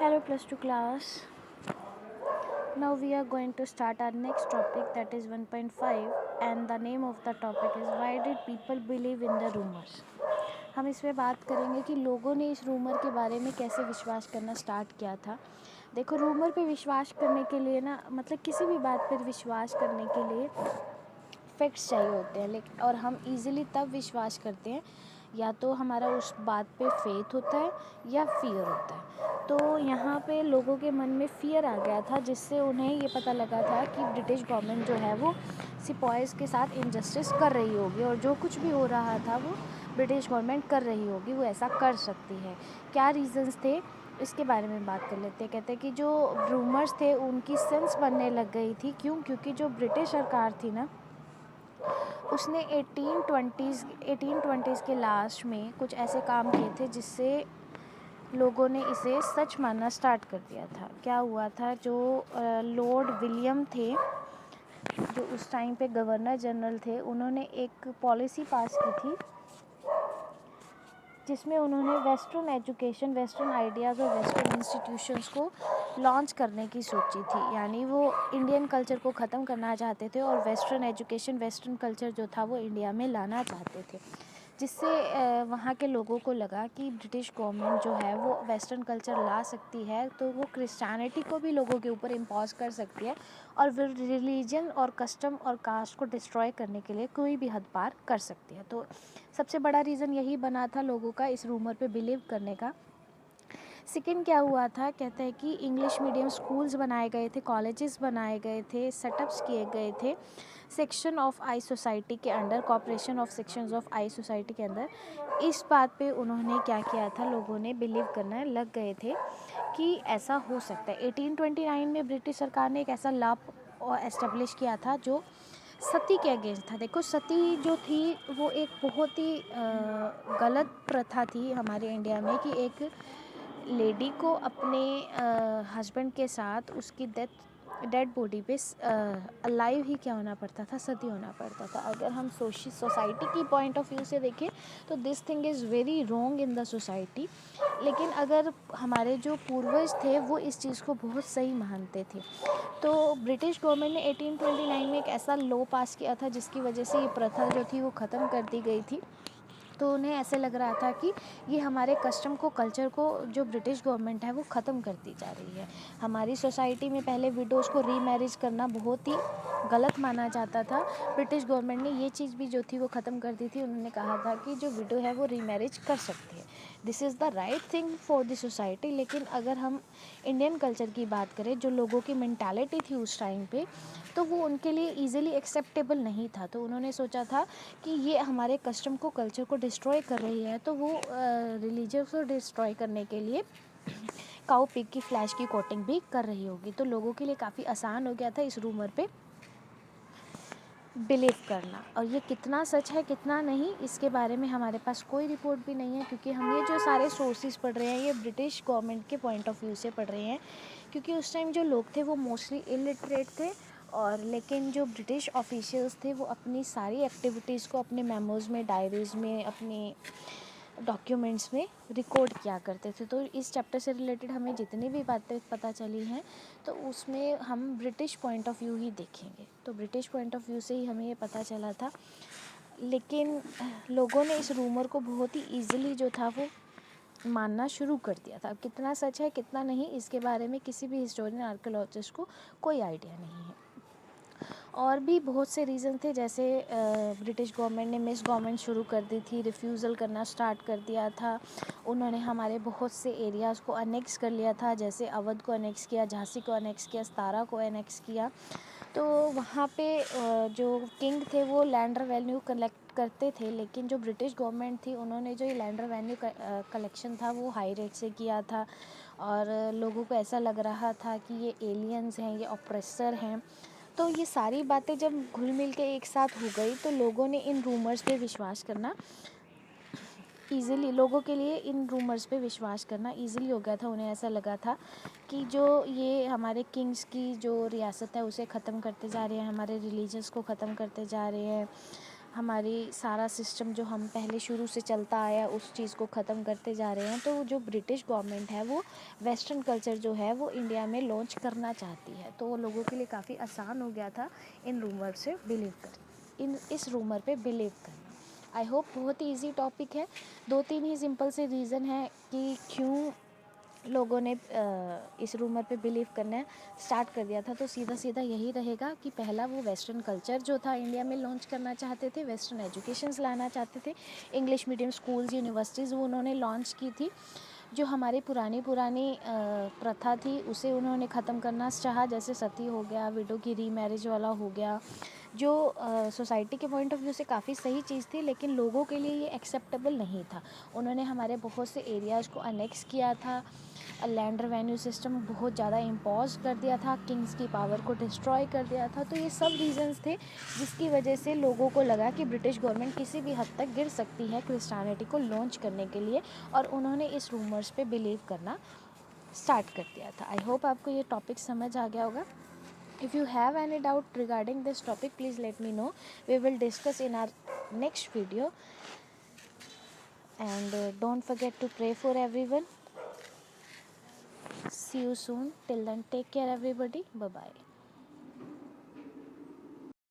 Hello plus 2 class. Now we are going to start our next topic, that is 1.5, and the name of the topic is why did people believe in the rumors. हम इसमें बात करेंगे कि लोगों ने इस rumour के बारे में कैसे विश्वास करना स्टार्ट किया था। देखो, रूमर पे विश्वास करने के लिए ना, मतलब किसी भी बात पर विश्वास करने के लिए फैक्ट्स चाहिए होते हैं, लेकिन और हम इजीली तब विश्वास करते हैं या तो हमारा उस बात पे फेथ होता है या फियर होता है। तो यहाँ पे लोगों के मन में फियर आ गया था, जिससे उन्हें ये पता लगा था कि ब्रिटिश गवर्नमेंट जो है वो सिपाहीज़ के साथ इनजस्टिस कर रही होगी, और जो कुछ भी हो रहा था वो ब्रिटिश गवर्नमेंट कर रही होगी, वो ऐसा कर सकती है। क्या रीज़न्स थे, इसके बारे में बात कर लेते हैं। कहते हैं कि जो रूमर्स थे उनकी सेंस बनने लग गई थी। क्योंकि जो ब्रिटिश सरकार थी ना, उसने 1820s के लास्ट में कुछ ऐसे काम किए थे जिससे लोगों ने इसे सच मानना स्टार्ट कर दिया था। क्या हुआ था, जो लॉर्ड विलियम थे, जो उस टाइम पे गवर्नर जनरल थे, उन्होंने एक पॉलिसी पास की थी जिसमें उन्होंने वेस्टर्न एजुकेशन, वेस्टर्न आइडियाज़ और वेस्टर्न इंस्टीट्यूशंस को लॉन्च करने की सोची थी। यानी वो इंडियन कल्चर को ख़त्म करना चाहते थे और वेस्टर्न एजुकेशन, वेस्टर्न कल्चर जो था वो इंडिया में लाना चाहते थे, जिससे वहाँ के लोगों को लगा कि ब्रिटिश गवर्नमेंट जो है वो वेस्टर्न कल्चर ला सकती है, तो वो क्रिश्चियनिटी को भी लोगों के ऊपर इम्पोज कर सकती है और रिलीजन और कस्टम और कास्ट को डिस्ट्रॉय करने के लिए कोई भी हद पार कर सकती है। तो सबसे बड़ा रीज़न यही बना था लोगों का इस रूमर पे बिलीव करने का। सेकेंड क्या हुआ था, कहते हैं कि इंग्लिश मीडियम स्कूल्स बनाए गए थे, कॉलेजेस बनाए गए थे, सेटअप्स किए गए थे सेक्शन ऑफ आई सोसाइटी के अंडर, cooperation of sections of I society के अंदर। इस बात पे उन्होंने क्या किया था, लोगों ने बिलीव करने लग गए थे कि ऐसा हो सकता है। 1829 में ब्रिटिश सरकार ने एक ऐसा लॉ एस्टेब्लिश किया था जो सती के अगेंस्ट था। देखो, सती जो थी वो एक बहुत ही गलत प्रथा थी हमारे इंडिया में, कि एक लेडी को अपने हस्बैंड के साथ उसकी डेड बॉडी पे अलाइव ही क्या होना पड़ता था, सती होना पड़ता था। अगर हम सोसाइटी की पॉइंट ऑफ व्यू से देखें तो this thing is very wrong in the society, लेकिन अगर हमारे जो पूर्वज थे वो इस चीज़ को बहुत सही मानते थे। तो ब्रिटिश गवर्नमेंट ने 1829 में एक ऐसा लॉ पास किया था जिसकी वजह से ये प्रथा जो थी वो ख़त्म कर दी गई थी। तो उन्हें ऐसे लग रहा था कि ये हमारे कस्टम को, कल्चर को जो ब्रिटिश गवर्नमेंट है वो ख़त्म करती जा रही है। हमारी सोसाइटी में पहले विडोज़ को रीमैरिज करना बहुत ही गलत माना जाता था। ब्रिटिश गवर्नमेंट ने ये चीज़ भी जो थी वो ख़त्म कर दी थी। उन्होंने कहा था कि जो विडो है वो रीमैरिज कर सकती है, this is the right thing for the society. लेकिन अगर हम इंडियन कल्चर की बात करें, जो लोगों की मेंटालिटी थी उस टाइम पे, तो वो उनके लिए ईज़िली एक्सेप्टेबल नहीं था। तो उन्होंने सोचा था कि ये हमारे कस्टम को, कल्चर को डिस्ट्रॉय कर रही है, तो वो रिलीजन को डिस्ट्रॉय करने के लिए काऊ पिग की फ्लैश की कोटिंग भी कर रही होगी। तो लोगों के लिए काफ़ी आसान हो गया था इस रूमर पे बिलीव करना। और ये कितना सच है कितना नहीं, इसके बारे में हमारे पास कोई रिपोर्ट भी नहीं है, क्योंकि हम ये जो सारे सोर्सेज पढ़ रहे हैं ये ब्रिटिश गवर्नमेंट के पॉइंट ऑफ व्यू से पढ़ रहे हैं। क्योंकि उस टाइम जो लोग थे वो मोस्टली इलिटरेट थे, और लेकिन जो ब्रिटिश ऑफिशियल्स थे वो अपनी सारी एक्टिविटीज़ को अपने मेमोज़ में, डायरीज़ में, अपने डॉक्यूमेंट्स में रिकॉर्ड किया करते थे। तो इस चैप्टर से रिलेटेड हमें जितनी भी बातें पता चली हैं तो उसमें हम ब्रिटिश पॉइंट ऑफ व्यू ही देखेंगे। तो ब्रिटिश पॉइंट ऑफ व्यू से ही हमें ये पता चला था। लेकिन लोगों ने इस रूमर को बहुत ही ईजिली जो था वो मानना शुरू कर दिया था। कितना सच है कितना नहीं, इसके बारे में किसी भी हिस्टोरियन, आर्कियोलॉजिस्ट को कोई आइडिया नहीं है। और भी बहुत से रीज़न थे, जैसे ब्रिटिश गवर्नमेंट ने मिस गवर्नमेंट शुरू कर दी थी, रिफ्यूज़ल करना स्टार्ट कर दिया था। उन्होंने हमारे बहुत से एरियाज़ को अनेक्स कर लिया था, जैसे अवध को अनेक्स किया, झांसी को अनेक्स किया, सतारा को अनेक्स किया। तो वहाँ पे जो किंग थे वो लैंड रेवेन्यू कलेक्ट करते थे, लेकिन जो ब्रिटिश गवर्नमेंट थी उन्होंने जो ये लैंड रेवेन्यू कलेक्शन था वो हाई रेट से किया था, और लोगों को ऐसा लग रहा था कि ये एलियंस हैं, ये ऑप्रेसर हैं। तो ये सारी बातें जब घुल मिल के एक साथ हो गई तो लोगों ने इन रूमर्स पे विश्वास करना ईज़िली, लोगों के लिए इन रूमर्स पे विश्वास करना ईज़िली हो गया था। उन्हें ऐसा लगा था कि जो ये हमारे किंग्स की जो रियासत है उसे ख़त्म करते जा रहे हैं, हमारे रिलीजन्स को ख़त्म करते जा रहे हैं, हमारी सारा सिस्टम जो हम पहले शुरू से चलता आया उस चीज़ को ख़त्म करते जा रहे हैं। तो जो ब्रिटिश गवर्नमेंट है वो वेस्टर्न कल्चर जो है वो इंडिया में लॉन्च करना चाहती है। तो वो लोगों के लिए काफ़ी आसान हो गया था इस रूमर पे बिलीव करना। आई होप बहुत ही ईजी टॉपिक है। 2-3 ही सिंपल से रीज़न है कि क्यों लोगों ने इस रूमर पे बिलीव करना स्टार्ट कर दिया था। तो सीधा सीधा यही रहेगा कि पहला वो वेस्टर्न कल्चर जो था इंडिया में लॉन्च करना चाहते थे, वेस्टर्न एजुकेशंस लाना चाहते थे, इंग्लिश मीडियम स्कूल्स यूनिवर्सिटीज़ वो उन्होंने लॉन्च की थी। जो हमारी पुरानी प्रथा थी उसे उन्होंने ख़त्म करना चाहा, जैसे सती हो गया, विडो की रीमैरिज वाला हो गया, जो सोसाइटी के पॉइंट ऑफ व्यू से काफ़ी सही चीज़ थी लेकिन लोगों के लिए ये एक्सेप्टेबल नहीं था। उन्होंने हमारे बहुत से एरियाज़ को अनेक्स किया था, लैंड रेवेन्यू सिस्टम बहुत ज़्यादा इम्पोज कर दिया था, किंग्स की पावर को डिस्ट्रॉय कर दिया था। तो ये सब रीजंस थे जिसकी वजह से लोगों को लगा कि ब्रिटिश गवर्नमेंट किसी भी हद तक गिर सकती है क्रिश्चियनिटी को लॉन्च करने के लिए, और उन्होंने इस रूमर्स पे बिलीव करना स्टार्ट कर दिया था। आई होप आपको ये टॉपिक समझ आ गया होगा। If you have any doubt regarding this topic, please let me know. We will discuss in our next video. And don't forget to pray for everyone. See you soon. Till then, take care, everybody. Bye bye.